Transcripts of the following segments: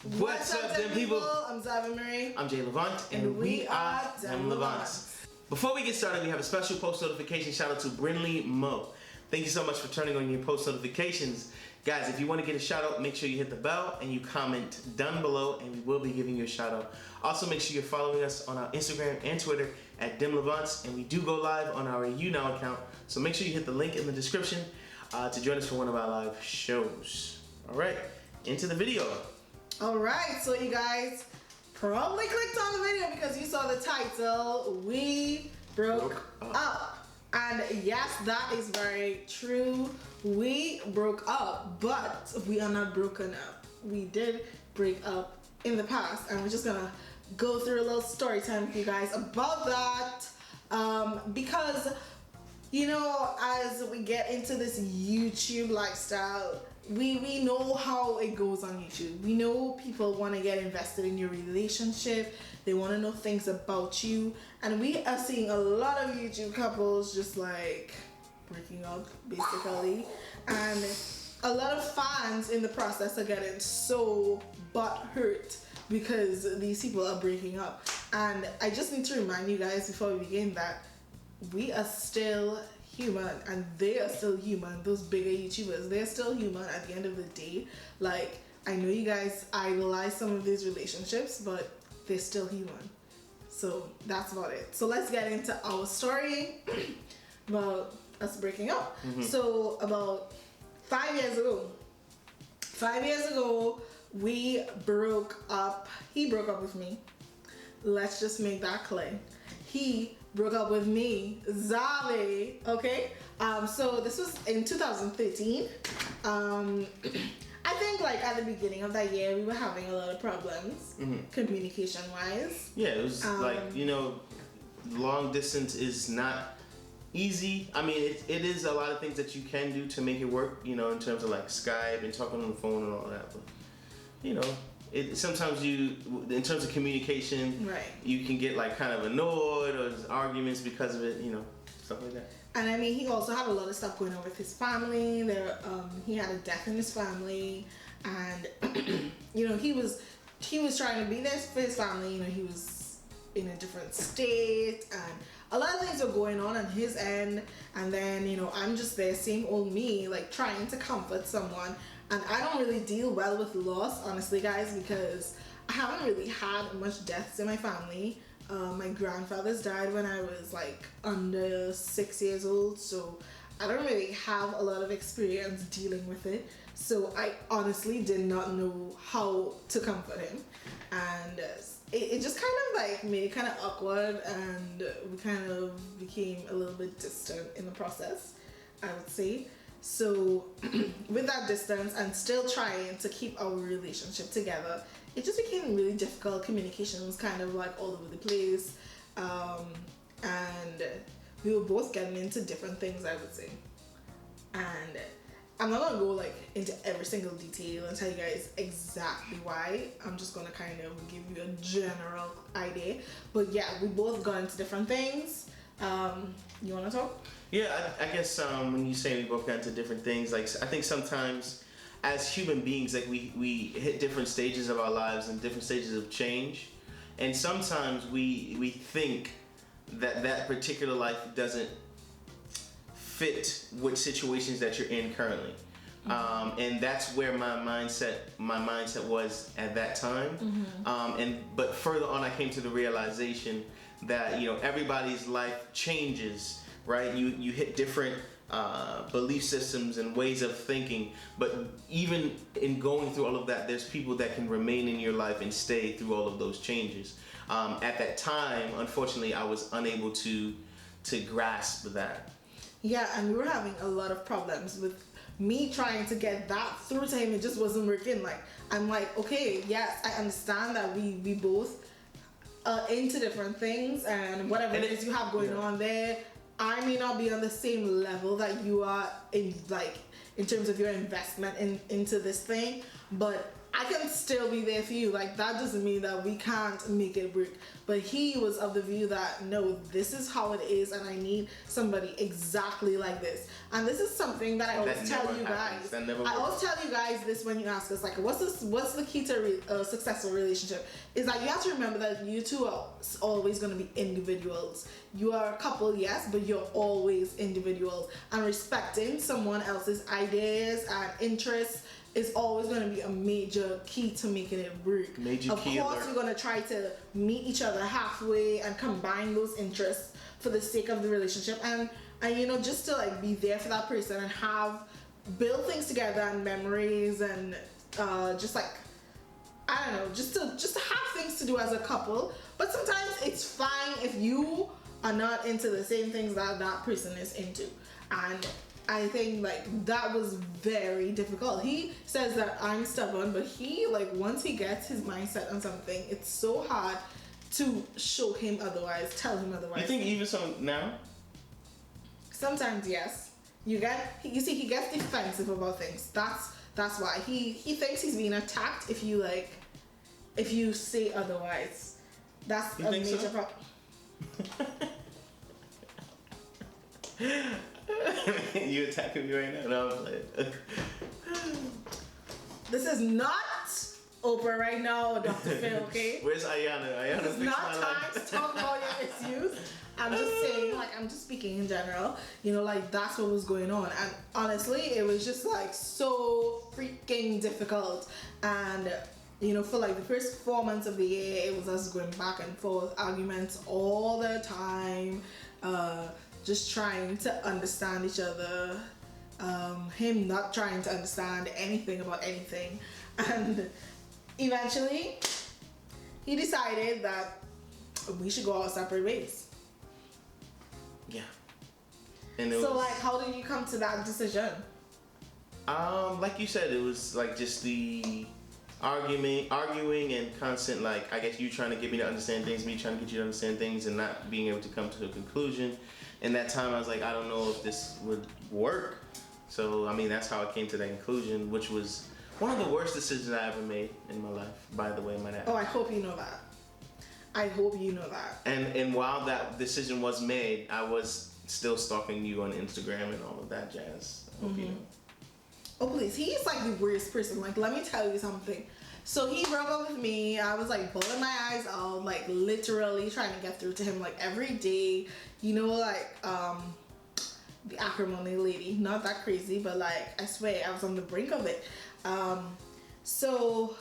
What's up, Dem people? I'm Xavé Marie. I'm J.Levant, and we are Dem Levants. Before we get started, we have a special post notification shout out to Brinley Mo. Thank you so much for turning on your post notifications. Guys, if you want to get a shout out, make sure you hit the bell and you comment down below, and we will be giving you a shout out. Also, make sure you're following us on our Instagram and Twitter at Dem Levants, and we do go live on our YOUNOW account. So make sure you hit the link in the description to join us for one of our live shows. All right, into the video. Alright, so you guys probably clicked on the video because you saw the title, We Broke Up. And yes, that is very true. We broke up, but we are not broken up. We did break up in the past, and we're just gonna go through a little story time with you guys about that. Because, you know, as we get into this YouTube lifestyle, we know how it goes on YouTube. We know people want to get invested in your relationship. They want to know things about you. And we are seeing a lot of YouTube couples just like breaking up, basically. And a lot of fans in the process are getting so butthurt because these people are breaking up. And I just need to remind you guys before we begin that we are still human, and they are still human. Those bigger YouTubers, they're still human at the end of the day. Like, I know you guys idolize some of these relationships, but they're still human. So that's about it. So let's get into our story about us breaking up. So about 5 years ago, we broke up. He broke up with me. Let's just make that clear. He broke up with me, Xavé, okay? So this was in 2013. I think like at the beginning of that year, we were having a lot of problems, communication-wise. Yeah, it was like, you know, long distance is not easy. I mean, it is a lot of things that you can do to make it work, you know, in terms of like Skype and talking on the phone and all that, but, you know, sometimes in terms of communication, right, you can get like kind of annoyed or there's arguments because of it, you know, stuff like that. And I mean, he also had a lot of stuff going on with his family. He had a death in his family, and you know, he was trying to be there for his family. You know, he was in a different state, and a lot of things were going on his end. And then, you know, I'm just there, same old me, like trying to comfort someone. And I don't really deal well with loss, honestly, guys, because I haven't really had much deaths in my family. My grandfather's died when I was like under 6 years old, so I don't really have a lot of experience dealing with it. So I honestly did not know how to comfort him. And it just kind of like made it kind of awkward, and we kind of became a little bit distant in the process, I would say. So with that distance and still trying to keep our relationship together, it just became really difficult. Communication was kind of like all over the place, and we were both getting into different things, I would say. And I'm not gonna go like into every single detail and tell you guys exactly why. I'm just gonna kind of give you a general idea. But yeah, we both got into different things. You wanna talk? Yeah, I guess when you say we both got into different things, like I think sometimes as human beings, like we hit different stages of our lives and different stages of change, and sometimes we think that particular life doesn't fit with situations that you're in currently, and that's where my mindset was at that time. But further on, I came to the realization that, you know, everybody's life changes, right? You hit different belief systems and ways of thinking, but even in going through all of that, there's people that can remain in your life and stay through all of those changes. At that time, unfortunately, I was unable to grasp that. Yeah, and we were having a lot of problems with me trying to get that through to him. It just wasn't working. Like, I'm like, okay, yes, I understand that we both are into different things, and whatever it is you have going on there, I may not be on the same level that you are in, like in terms of your investment into this thing, but I can still be there for you. Like, that doesn't mean that we can't make it work. But he was of the view that, no, this is how it is, and I need somebody exactly like this. And this is something that I always tell you guys. I always tell you guys this when you ask us, like, what's the key to a successful relationship? Is that you have to remember that you two are always going to be individuals. You are a couple, yes, but you're always individuals. And respecting someone else's ideas and interests is always going to be a major key to making it work. Of course, we're going to try to meet each other halfway and combine those interests for the sake of the relationship, and you know, just to like be there for that person and build things together and memories, and just like, I don't know, just to have things to do as a couple. But sometimes it's fine if you are not into the same things that that person is into, and I think like that was very difficult. He says that I'm stubborn, but he, like, once he gets his mindset on something, it's so hard to show him otherwise, tell him otherwise. You think even so now? Sometimes, yes. You see, he gets defensive about things. That's why he thinks he's being attacked if you say otherwise. That's a major problem. You attacking me right now? No, I'm playing. This is not Oprah right now or Dr. Phil, okay? Where's Ayana? It's not time to talk about your issues. I'm just saying, like, I'm just speaking in general. You know, like, that's what was going on. And honestly, it was just, like, so freaking difficult. And, you know, for, like, the first 4 months of the year, it was us going back and forth, arguments all the time. Just trying to understand each other, him not trying to understand anything about anything, and eventually he decided that we should go our separate ways. Yeah. And so like, how did you come to that decision? Like you said, it was like just the arguing and constant, like, I guess you trying to get me to understand things, me trying to get you to understand things, and not being able to come to a conclusion. In that time, I was like, I don't know if this would work. So, I mean, that's how I came to that conclusion, which was one of the worst decisions I ever made in my life, by the way, my dad. Oh, I hope you know that. I hope you know that. And while that decision was made, I was still stalking you on Instagram and all of that jazz. I hope you know. Oh, please. He's like the worst person. Like, let me tell you something. So he broke up with me. I was like bawling my eyes out, like literally trying to get through to him like every day. You know, like the acrimony lady. Not that crazy, but like I swear I was on the brink of it. So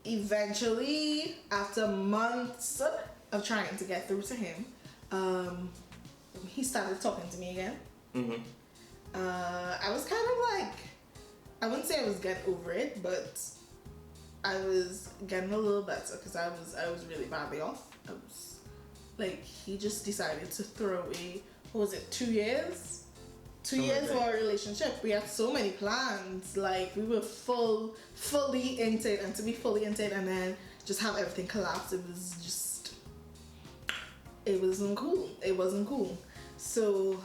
eventually, after months of trying to get through to him, he started talking to me again. I was kind of like, I wouldn't say I was getting over it, but I was getting a little better because I was really badly off. I was like, he just decided to throw away, what was it, 2 years? 2 years of our relationship. We had so many plans. Like, we were fully into it, and to be fully into it and then just have everything collapse, it was just, it wasn't cool. It wasn't cool. So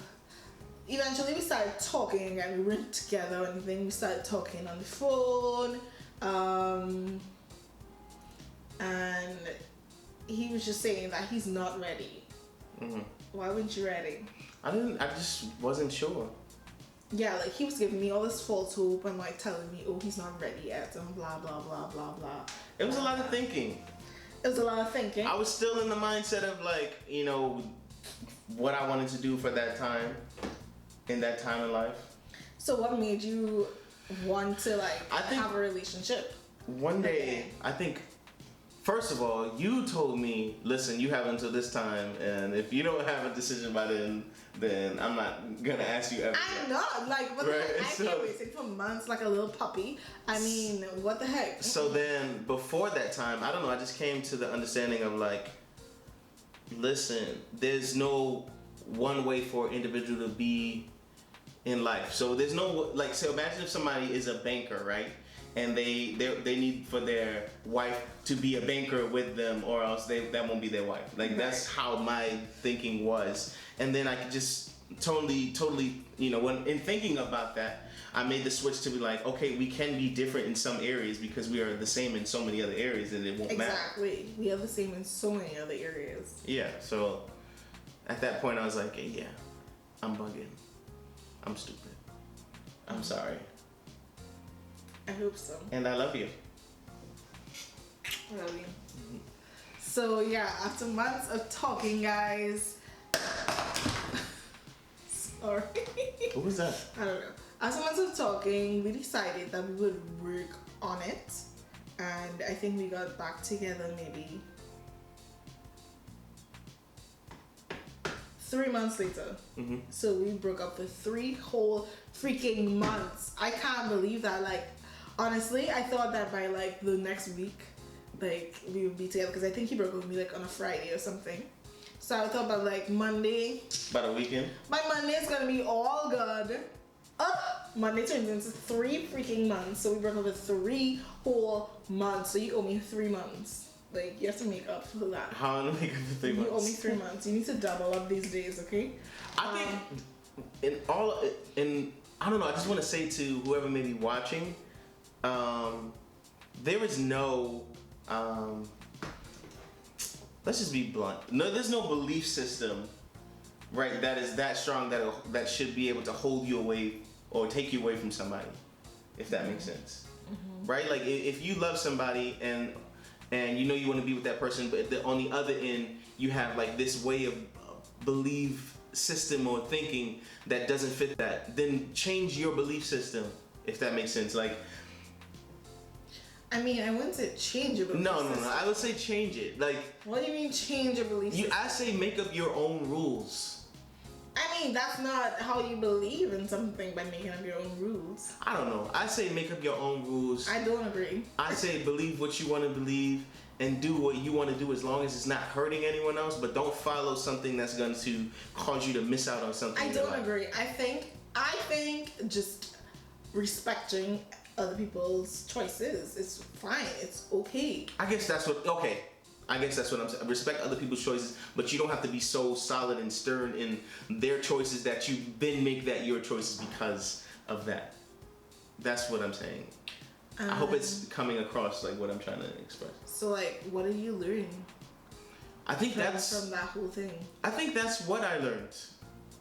eventually we started talking again. We weren't together or anything. We started talking on the phone. And he was just saying that he's not ready. Why weren't you ready? I just wasn't sure. Yeah, like he was giving me all this false hope and like telling me, oh, he's not ready yet, and blah, blah, blah, blah, blah. It was a lot of thinking. It was a lot of thinking. I was still in the mindset of like, you know, what I wanted to do for that time, in that time in life. So what made you want to like have a relationship? One day, I think, first of all, you told me, listen, you have until this time, and if you don't have a decision by then I'm not gonna ask you ever. I'm not, like, what the heck? I can't wait for months like a little puppy. I mean, what the heck? So then, before that time, I don't know, I just came to the understanding of like, listen, there's no one way for an individual to be in life. So there's no, like, so imagine if somebody is a banker, right? And they need for their wife to be a banker with them, or else that won't be their wife. Like, that's how my thinking was. And then I could just totally, when in thinking about that, I made the switch to be like, okay, we can be different in some areas because we are the same in so many other areas, and it won't matter. Exactly. We are the same in so many other areas. Yeah. So at that point, I was like, hey, yeah, I'm bugging. I'm stupid. I'm sorry. I hope so. And I love you. I love you. Mm-hmm. So yeah, after months of talking, guys. Sorry. What was that? I don't know. After months of talking, we decided that we would work on it, and I think we got back together maybe 3 months later. Mm-hmm. So we broke up for 3 whole freaking months. I can't believe that. Like, honestly, I thought that by like the next week, like we would be together, because I think he broke up with me like on a Friday or something. So I thought by like Monday. About a weekend. By Monday it's gonna be all good. Monday turns into 3 freaking months. So we broke up for 3 whole months. So you owe me 3 months. Like, you have to make up for that. How am I make up for 3 months? You owe me 3 months. You need to double up these days, okay? I think I don't know, I just want to say to whoever may be watching, there is no, let's just be blunt. No, there's no belief system, right, that is that strong that should be able to hold you away or take you away from somebody, if that makes sense. Mm-hmm. Right? Like, if you love somebody and you want to be with that person, but on the other end, you have like this way of belief system or thinking that doesn't fit that, then change your belief system, if that makes sense. Like, I mean, I wouldn't say change your belief system. No. I would say change it. Like, what do you mean change your belief system? I say make up your own rules. I mean, that's not how you believe in something, by making up your own rules. I don't know. I say make up your own rules. I don't agree. I say believe what you want to believe and do what you want to do, as long as it's not hurting anyone else, but don't follow something that's going to cause you to miss out on something. I don't agree. I think just respecting other people's choices is fine. It's okay. I guess that's what I'm saying. Respect other people's choices, but you don't have to be so solid and stern in their choices that you then make that your choices because of that. That's what I'm saying. I hope it's coming across like what I'm trying to express. So, like, what are you learning? I think that's from that whole thing. I think that's what I learned.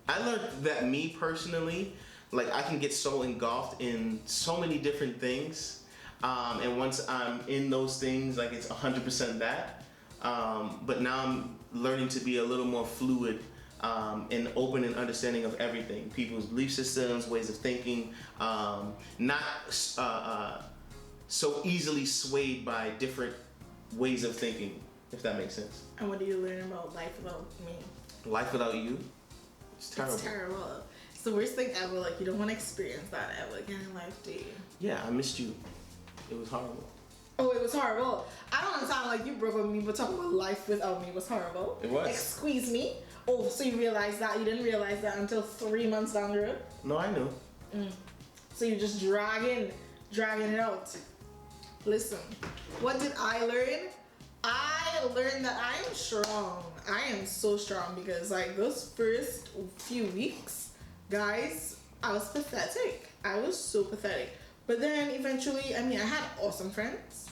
I learned that me personally, like, I can get so engulfed in so many different things, and once I'm in those things, like, it's 100% that. But now I'm learning to be a little more fluid and open and understanding of everything, people's belief systems, ways of thinking, not so easily swayed by different ways of thinking, if that makes sense. And what do you learn about life without me? Life without you? It's terrible. It's terrible. It's the worst thing ever. Like, you don't want to experience that ever again in life, do you? Yeah, I missed you. It was horrible. Oh, it was horrible. I don't sound like you broke up with me, but talking about life without me was horrible. It was. Like, squeeze me. Oh, so you realized that? You didn't realize that until 3 months down the road? No, I knew. So you're just dragging it out. Listen, what did I learn? I learned that I am strong. I am so strong, because like those first few weeks, guys, I was pathetic. I was so pathetic. But then eventually, I mean, I had awesome friends.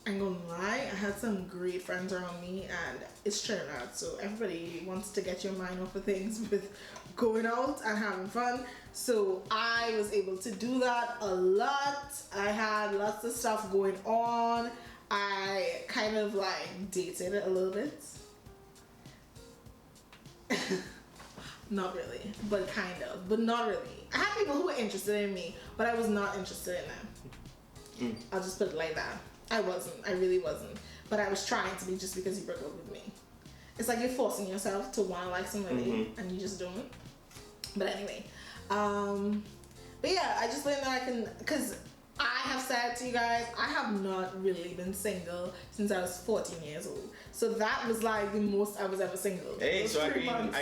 I ain't gonna lie, I had some great friends around me, and it's turning out. So everybody wants to get your mind off of things with going out and having fun. So I was able to do that a lot. I had lots of stuff going on. I kind of like dated a little bit. Not really, but kind of, but not really. I had people who were interested in me, but I was not interested in them. I'll just put it like that. I really wasn't. But I was trying to be, just because you broke up with me. It's like you're forcing yourself to want to like somebody, and you just don't. But anyway, but yeah, I just learned that I can, because I have said to you guys, I have not really been single since I was 14 years old. So that was like the most I was ever single. Hey, so I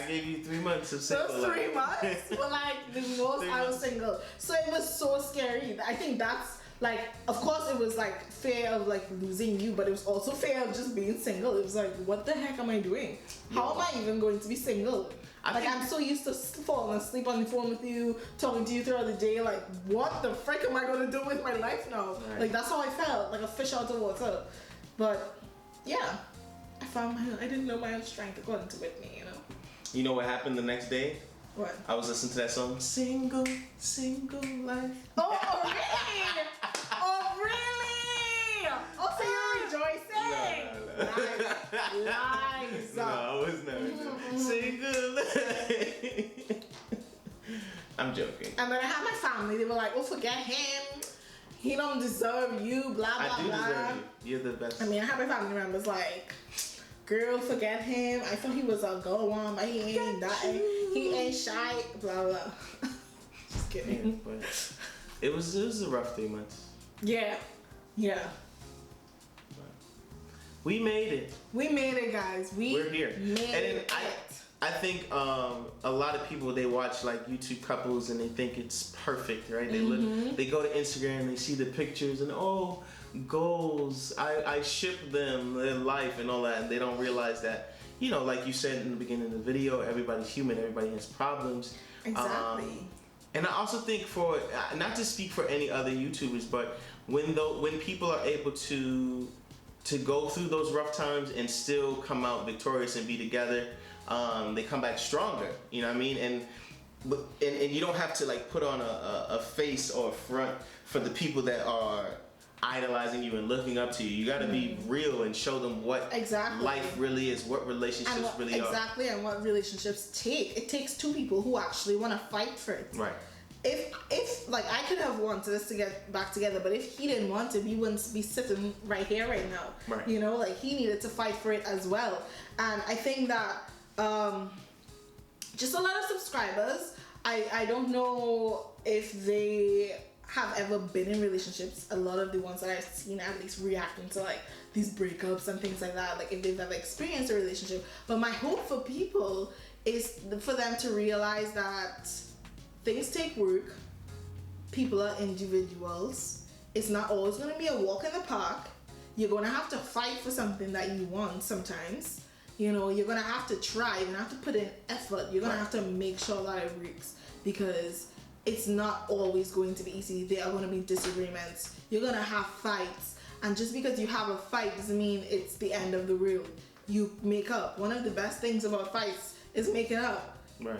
gave you 3 months of single. Those 3 months were like the most I was single. So it was so scary. I think that's Like, of course, it was like fear of like losing you, but it was also fear of just being single. It was like, what the heck am I doing? How am I even going to be single? I'm so used to falling asleep on the phone with you, talking to you throughout the day. Like, what the frick am I going to do with my life now? Right. Like, that's how I felt, like a fish out of water. But yeah, I didn't know my own strength according to Whitney, you know. You know what happened the next day? What? I was listening to that song, Single Life. Oh, really? Oh, really? Oh, so you're rejoicing? No. Lies. No, I was not. Single Life. I'm joking. And then I had my family. They were like, oh, forget him. He don't deserve you, blah, blah, I do blah. deserve you. You're the best. I mean, I had my family members like, girl, forget him. I thought he was a go on, but he ain't that. He ain't shy, blah, blah. Just kidding. Yeah, but it was a rough 3 months. Yeah. We made it. We made it, guys. We're here. Made and then it. I think a lot of people, they watch like YouTube couples and they think it's perfect, right? They go to Instagram and they see the pictures and goals. I ship them, their life and all that, and they don't realize that, you know, like you said in the beginning of the video, everybody's human, everybody has problems. Exactly. And I also think for, not to speak for any other YouTubers, but when people are able to go through those rough times and still come out victorious and be together, they come back stronger. You know what I mean? And you don't have to like put on a face or a front for the people that are idolizing you and looking up to you. You got to be real and show them what life really is, what relationships really are. Exactly, and what relationships take. It takes two people who actually want to fight for it. Right. If like I could have wanted us to get back together, but if he didn't want to, we wouldn't be sitting right here right now. Right. You know, like he needed to fight for it as well. And I think that just a lot of subscribers, I don't know if they have ever been in relationships. A lot of the ones that I've seen at least reacting to like these breakups and things like that, like if they've ever experienced a relationship. But my hope for people is for them to realize that things take work. People are individuals. It's not always going to be a walk in the park. You're going to have to fight for something that you want sometimes. You know, you're going to have to try. You're going to have to put in effort. You're going to have to make sure that it works, because it's not always going to be easy. There are going to be disagreements. You're going to have fights. And just because you have a fight doesn't mean it's the end of the world. You make up. One of the best things about fights is making up. Right.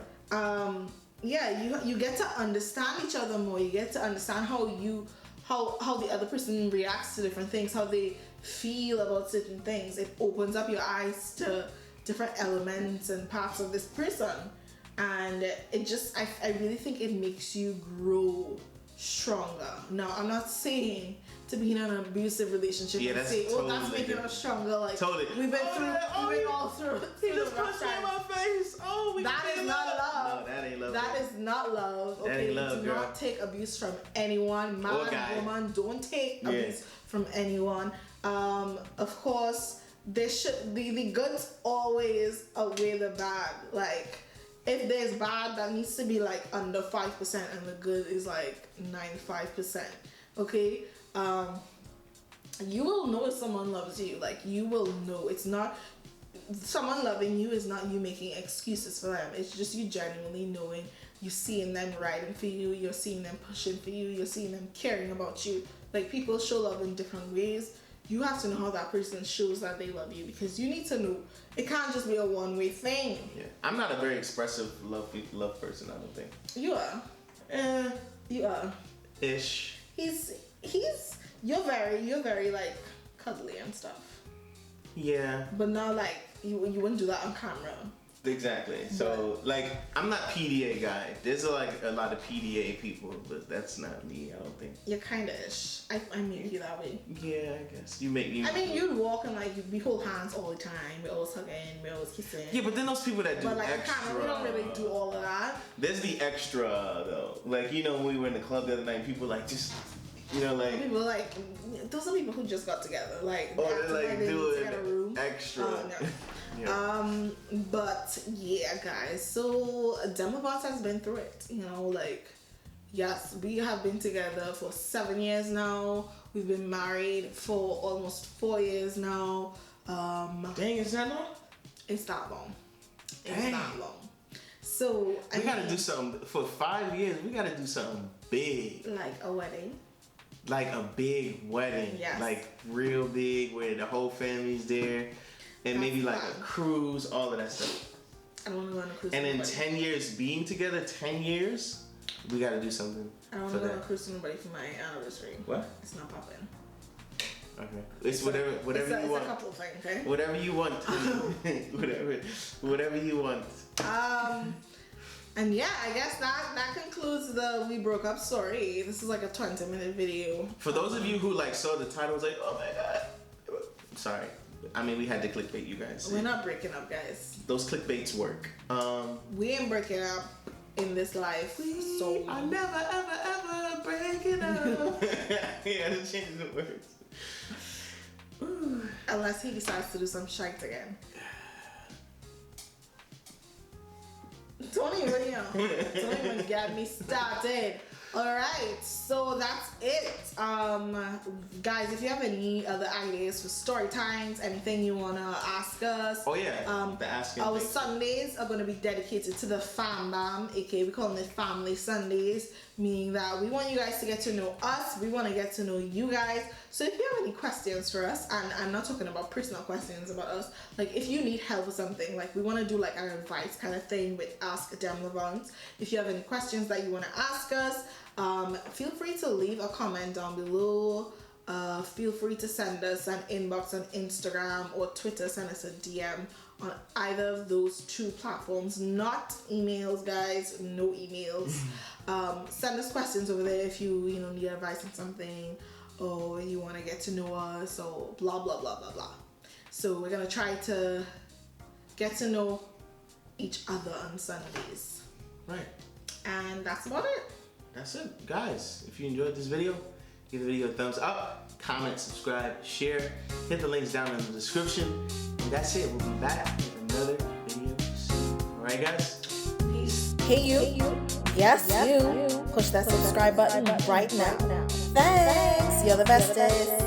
Yeah, you get to understand each other more. You get to understand how the other person reacts to different things, how they feel about certain things. It opens up your eyes to different elements and parts of this person, and it just I really think it makes you grow stronger. Now, I'm not saying to be in an abusive relationship and say, totally that's making us stronger. Like, totally. We've been all through. He just punched me in my face. That is not love. No, that ain't love. That is not love. Okay, that ain't love, do not take abuse from anyone. Man, woman, don't take abuse from anyone. Of course, there should the goods always outweigh the bad. Like, if there's bad, that needs to be like under 5%, and the good is like 95%. Okay. You will know if someone loves you. Like, you will know. It's not someone loving you is not you making excuses for them. It's just you genuinely knowing. You seeing them riding for you. You're seeing them pushing for you. You're seeing them caring about you. Like, people show love in different ways. You have to know how that person shows that they love you, because you need to know. It can't just be a one-way thing. Yeah, I'm not a very expressive love person. I don't think. You are. You are. Ish. You're very like cuddly and stuff. Yeah. But not like you wouldn't do that on camera. Exactly. So like, I'm not PDA guy. There's a lot of PDA people, but that's not me. I don't think. You're kind of ish. I make you that way. Yeah, I guess you make me. I mean, you'd walk and like we hold hands all the time. We always hugging. We always kissing. Yeah, but then those people that do like extra. Camera, we don't really do all of that. There's the extra though. Like, you know, when we were in the club the other night, people like just. You know, like people like those are people who just got together, like they do it get a room. Extra. No. Yeah. But yeah, guys. So Dem Levants has been through it. You know, like yes, we have been together for 7 years now. We've been married for almost 4 years now. Dang, is that long? It's not long. It's Dang. not long. So we gotta do something for 5 years. We gotta do something big, like a wedding. Like a big wedding, Yes. like real big, where the whole family's there, and maybe like fun. a cruise, all of that stuff. I don't want to go on a cruise. And in with nobody. 10 years, being together, 10 years, we gotta do something. I don't for want to go on a that. cruise with nobody for my anniversary. What? It's not popping. Okay. It's whatever you It's want. a couple thing, okay? Whatever you want. whatever you want. And yeah, I guess that concludes the We Broke Up story. This is like a 20-minute video. For those of you who like saw the title, was like, oh my god. Sorry. I mean, we had to clickbait you guys. We're not breaking up, guys. Those clickbaits work. We ain't breaking up in this life. So I'm never ever breaking up. Yeah, to change the words. unless he decides to do some shite again. Don't even get me started. Alright, so that's it. Guys, if you have any other ideas for story times, anything you wanna ask us. Oh yeah, the asking. Our thing. Sundays are gonna be dedicated to the fam bam, aka we call it Family Sundays, meaning that we want you guys to get to know us, we wanna get to know you guys. So if you have any questions for us, and I'm not talking about personal questions about us, like if you need help with something, like we wanna do like an advice kind of thing with Ask Dem Levants. If you have any questions that you wanna ask us, feel free to leave a comment down below. Feel free to send us an inbox on Instagram or Twitter. Send us a DM on either of those two platforms. Not emails, guys. No emails. Send us questions over there if you need advice on something, or you want to get to know us, or blah blah blah blah blah. So we're gonna try to get to know each other on Sundays. Right. And that's about it. That's it, guys. If you enjoyed this video, give the video a thumbs up, comment, subscribe, share, hit the links down in the description, and that's it. We'll be back with another video soon. All right, guys. Peace. Hey you. Yes, you. Push that subscribe button right now. Thanks. You're the bestest.